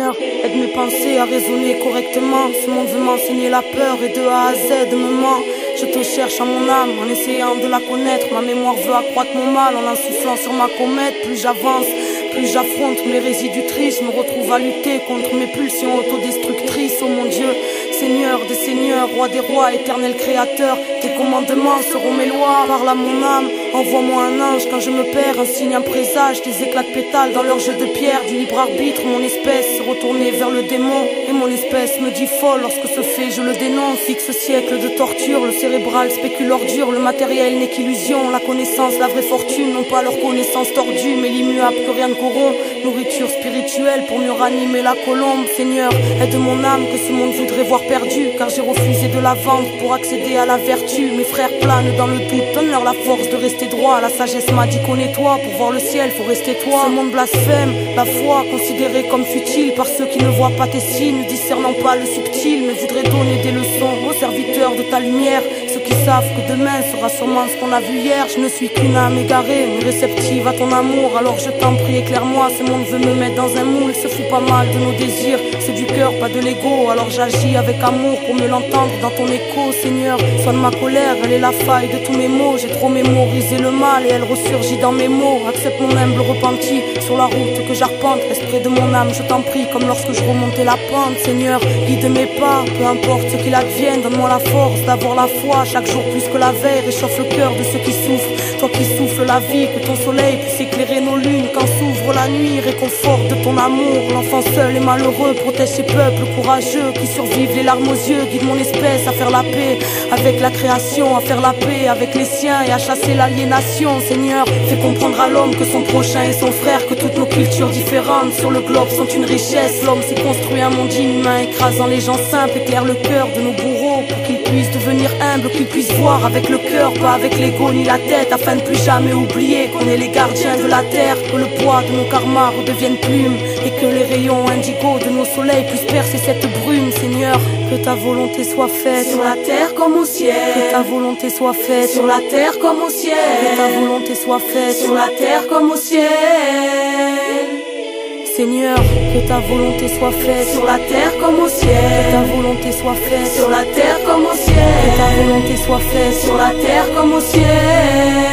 Seigneur, aide mes pensées à raisonner correctement. Ce monde veut m'enseigner la peur et de A à Z me ment. Je te cherche à mon âme en essayant de la connaître. Ma mémoire veut accroître mon mal en l'insufflant sur ma comète. Plus j'avance, plus j'affronte mes résidus tristes. Je me retrouve à lutter contre mes pulsions autodestructrices. Oh mon Dieu, Seigneur des seigneurs, roi des rois, éternel créateur, tes commandements seront mes lois. Parle à mon âme, envoie-moi un ange quand je me perds, un signe, un présage, des éclats de pétales dans leur jeu de pierre, du libre arbitre. Mon espèce s'est retournée vers le démon et mon espèce me dit folle lorsque ce fait je le dénonce. X siècle de torture, le cérébral spécule ordure, le matériel n'est qu'illusion, la connaissance, la vraie fortune n'ont pas leur connaissance tordue, mais l'immuable que rien ne corrompt. Nourriture spirituelle pour mieux ranimer la colombe. Seigneur, aide mon âme que ce monde voudrait voir perdue, car j'ai refusé de la vendre pour accéder à la vertu. Mes frères planent dans le doute, donne-leur la force de rester droit. La sagesse m'a dit connais-toi, pour voir le ciel faut rester toi. Ce monde blasphème, la foi considérée comme futile par ceux qui ne voient pas tes signes, discernant pas le subtil, mais voudraient donner des leçons aux serviteurs de ta lumière, ceux qui savent que demain sera sûrement ce qu'on a vu hier. Je ne suis qu'une âme égarée, mais réceptive à ton amour, alors je t'en prie éclaire-moi. Ce monde veut me mettre dans un moule, se fout pas mal de nos désirs, c'est du cœur pas de l'ego, alors j'agis avec amour pour me l'entendre dans ton écho. Seigneur, soigne ma colère, elle est la faille de tous mes mots. J'ai trop mémorisé le mal et elle ressurgit dans mes mots. Accepte mon humble repenti sur la route que j'arpente, reste près de mon âme, je t'en prie, comme lorsque je remontais la pente. Seigneur, guide mes pas, peu importe ce qu'il advienne, donne-moi la force d'avoir la foi chaque jour plus que la veille. Réchauffe le cœur de ceux qui souffrent, toi qui souffles la vie, que ton soleil puisse éclairer nos lunes quand s'ouvre la nuit. Réconforte de ton amour l'enfant seul et malheureux, protège ces peuples courageux qui survivent les larmes aux yeux. Guide mon espèce à faire la paix avec la création, à faire la paix avec les siens et à chasser l'aliénation. Seigneur, fais comprendre à l'homme que son prochain est son frère, que toutes nos cultures différentes sur le globe sont une richesse. L'homme s'est construit un monde inhumain, écrasant les gens simples. Éclaire le cœur de nos bourreaux pour qu'ils puissent devenir humbles, qu'ils puissent voir avec le cœur, pas avec l'ego ni la tête, afin de plus jamais oublier qu'on est les gardiens de la terre. Que le poids de nos karmas redevienne plume et que les rayons indigo de nos soleils puissent percer cette brume. Seigneur, que ta volonté soit faite sur la terre comme au ciel, que ta volonté soit faite sur la terre comme au ciel, que ta volonté soit faite sur la terre comme au ciel. Seigneur, que ta volonté soit faite sur la terre comme au ciel, que ta volonté soit faite sur la terre comme au ciel, que ta volonté soit faite sur la terre comme au ciel.